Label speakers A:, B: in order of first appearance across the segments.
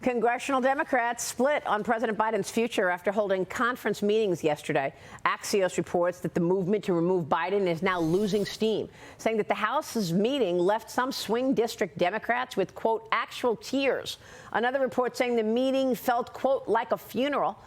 A: Congressional Democrats split on President Biden's future after holding conference meetings yesterday. Axios reports that the movement to remove Biden is now losing steam, saying that the House's meeting left some swing district Democrats with, quote, actual tears. Another report saying the meeting felt, quote, like a funeral.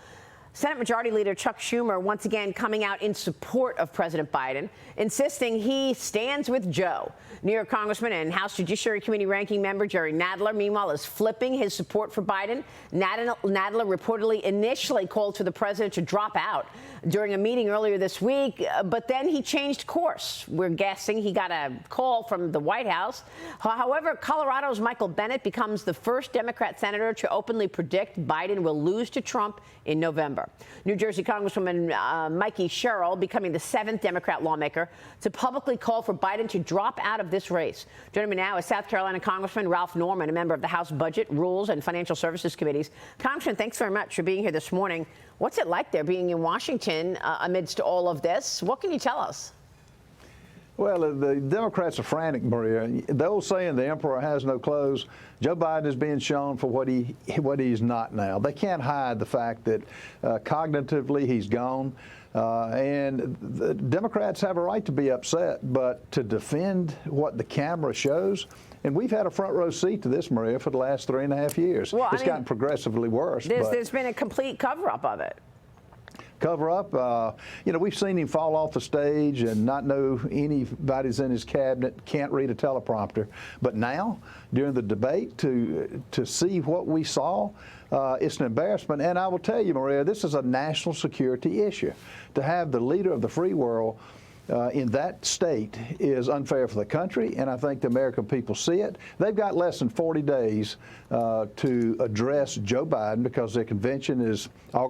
A: Senate Majority Leader Chuck Schumer once again coming out in support of President Biden, insisting he stands with Joe. New York Congressman and House Judiciary Committee ranking member Jerry Nadler, meanwhile, is flipping his support for Biden. Nadler reportedly initially called for the president to drop out during a meeting earlier this week, but then he changed course. We're guessing he got a call from the White House. However, Colorado's Michael Bennet becomes the first Democrat senator to openly predict Biden will lose to Trump in November. New Jersey Congresswoman Mikey Sherrill becoming the 7th Democrat lawmaker to publicly call for Biden to drop out of this race. Joining me now is South Carolina Congressman Ralph Norman, a member of the House Budget, Rules, and Financial Services Committees. Congressman, thanks very much for being here this morning. What's it like there being in Washington amidst all of this? What can you tell us?
B: Well, the Democrats are frantic, Maria. The old saying, the emperor has no clothes. Joe Biden is being shown for what he's not now. They can't hide the fact that cognitively he's gone. And the Democrats have a right to be upset, but to defend what the camera shows, and we've had a front row seat to this, Maria, for the last 3.5 years. Well, it's gotten progressively worse.
A: There's been a complete cover-up of it.
B: Cover-up. We've seen him fall off the stage and not know anybody's in his cabinet, can't read a teleprompter. But now, during the debate, to see what we saw, it's an embarrassment. And I will tell you, Maria, this is a national security issue. To have the leader of the free world in that state is unfair for the country, and I think the American people see it. They've got less than 40 days to address Joe Biden because their convention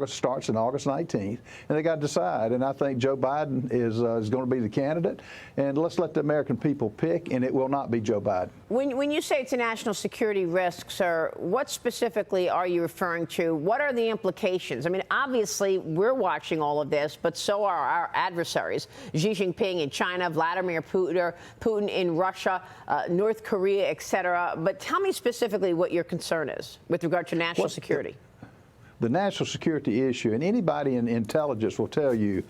B: starts on August 19th, and they got to decide. And I think Joe Biden is going to be the candidate, and let's let the American people pick, and it will not be Joe Biden.
A: When you say it's a national security risk, sir, what specifically are you referring to? What are the implications? I mean, obviously, we're watching all of this, but so are our adversaries. Xi Jinping in China, Vladimir Putin in Russia, North Korea, et cetera. But tell me specifically what your concern is with regard to national security.
B: The national security issue, and anybody in intelligence will tell you,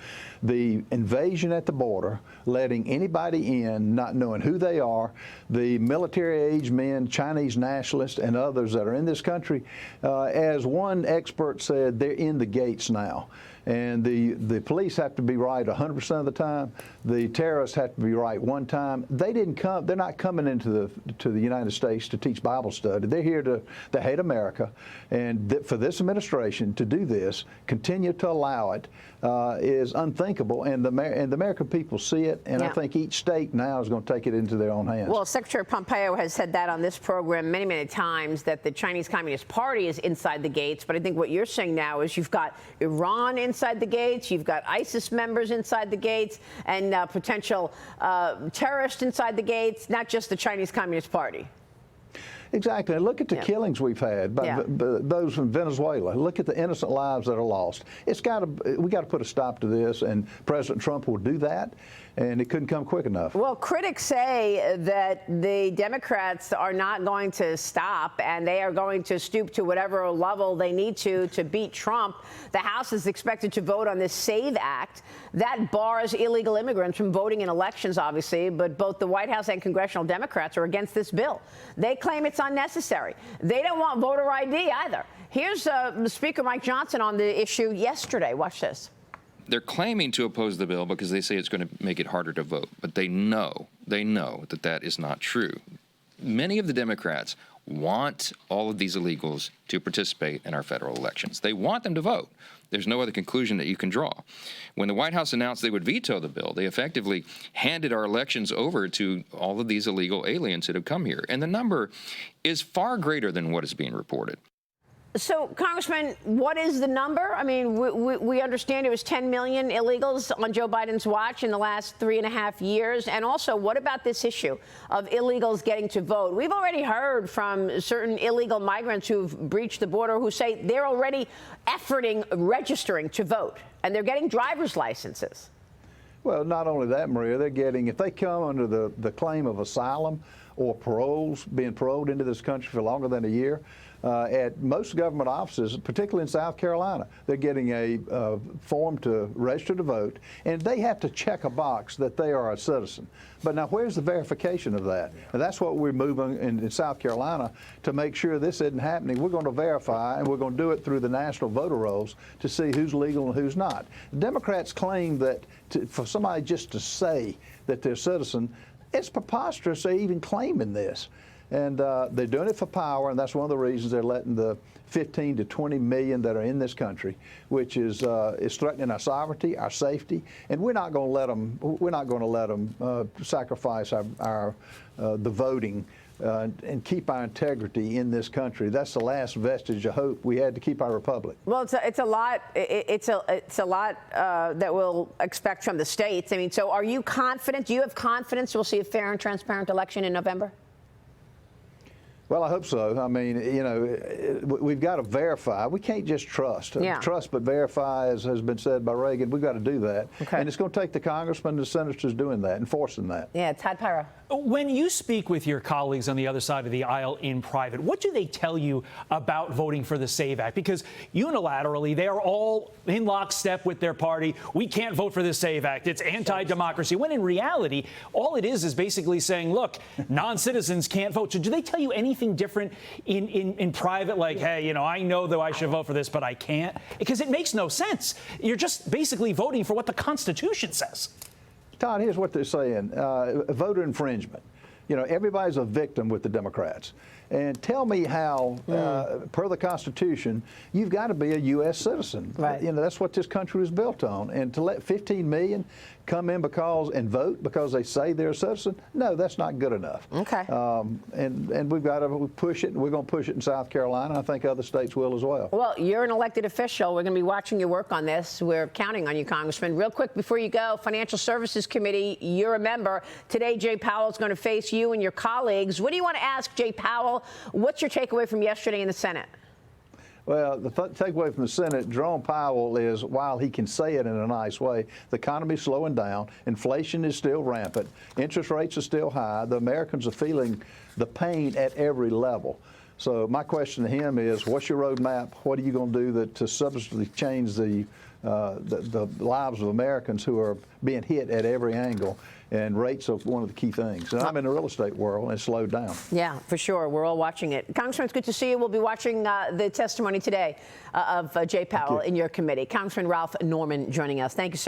B: the invasion at the border, letting anybody in, not knowing who they are, the military-age men, Chinese nationalists, and others that are in this country, as one expert said, they're in the gates now. And the police have to be right 100% of the time. The terrorists have to be right one time. They didn't come. They're not coming into the United States to teach Bible study. They're here to hate America. And for this administration to do this, continue to allow it, is unthinkable. And the American people see it. And I think each state now is going to take it into their own hands.
A: Well, Secretary Pompeo has said that on this program many, many times, that the Chinese Communist Party is inside the gates. But I think what you're saying now is you've got Iran inside the gates, you've got ISIS members inside the gates, and potential terrorists inside the gates, not just the Chinese Communist Party.
B: Exactly. And look at the killings we've had by those from Venezuela. Look at the innocent lives that are lost. We got to put a stop to this, and President Trump will do that, and it couldn't come quick enough.
A: Well, critics say that the Democrats are not going to stop, and they are going to stoop to whatever level they need to beat Trump. The House is expected to vote on this SAVE Act. That bars illegal immigrants from voting in elections, obviously, but both the White House and congressional Democrats are against this bill. They claim it's unnecessary. They don't want voter ID either. Here's Speaker Mike Johnson on the issue yesterday. Watch this.
C: They're claiming to oppose the bill because they say it's going to make it harder to vote, but they know that that is not true. Many of the Democrats want all of these illegals to participate in our federal elections. They want them to vote. There's no other conclusion that you can draw. When the White House announced they would veto the bill, they effectively handed our elections over to all of these illegal aliens that have come here. And the number is far greater than what is being reported.
A: So, Congressman, what is the number? I mean, we understand it was 10 million illegals on Joe Biden's watch in the last 3.5 years. And also, what about this issue of illegals getting to vote? We've already heard from certain illegal migrants who've breached the border who say they're already efforting registering to vote, and they're getting driver's licenses.
B: Well, not only that, Maria, they're getting, if they come under the claim of asylum or being paroled into this country for longer than a year, at most government offices, particularly in South Carolina. They're getting a form to register to vote, and they have to check a box that they are a citizen. But now, where's the verification of that? And that's what we're moving in South Carolina to make sure this isn't happening. We're going to verify, and we're going to do it through the national voter rolls to see who's legal and who's not. The Democrats claim that for somebody just to say that they're a citizen, it's preposterous they're even claiming this. And they're doing it for power, and that's one of the reasons they're letting the 15 to 20 million that are in this country, which is threatening our sovereignty, our safety, and we're not going to let them. We're not going to let them sacrifice the voting and keep our integrity in this country. That's the last vestige of hope we had to keep our republic.
A: Well, it's a lot. It's a lot that we'll expect from the states. I mean, so are you confident? Do you have confidence we'll see a fair and transparent election in November?
B: Well, I hope so. I mean, you know, we've got to verify. We can't just trust.
A: Yeah.
B: Trust but verify, as has been said by Reagan. We've got to do that.
A: Okay.
B: And it's going to take the congressmen and the senators doing that, enforcing that.
A: Yeah, Todd Pyro.
D: When you speak with your colleagues on the other side of the aisle in private, what do they tell you about voting for the SAVE Act? Because unilaterally, they are all in lockstep with their party. We can't vote for the SAVE Act. It's anti-democracy. When in reality, all it is basically saying, look, non-citizens can't vote. So do they tell you anything different in private, like, hey, you know, I know that I should vote for this, but I can't? Because it makes no sense. You're just basically voting for what the Constitution says.
B: Todd, here's what they're saying. Voter infringement. You know, everybody's a victim with the Democrats. And tell me how, per the Constitution, you've got to be a U.S. citizen.
A: Right.
B: You know, that's what this country was built on. And to let 15 million come in and vote because they say they're a citizen, no, that's not good enough.
A: Okay.
B: And we've got to push it. We're going to push it in South Carolina. I think other states will as well.
A: Well, you're an elected official. We're going to be watching your work on this. We're counting on you, Congressman. Real quick, before you go, Financial Services Committee, you're a member. Today, Jay Powell is going to face you and your colleagues. What do you want to ask Jay Powell? What's your takeaway from yesterday in the Senate?
B: Well, the takeaway from the Senate, Jerome Powell, is while he can say it in a nice way, the economy is slowing down, inflation is still rampant, interest rates are still high, the Americans are feeling the pain at every level. So my question to him is, what's your roadmap? What are you going to do to substantially change the lives of Americans who are being hit at every angle? And rates are one of the key things. And I'm in the real estate world, and it's slowed down.
A: Yeah, for sure. We're all watching it. Congressman, it's good to see you. We'll be watching the testimony today of Jay Powell in your committee. Congressman Ralph Norman joining us. Thank you so much.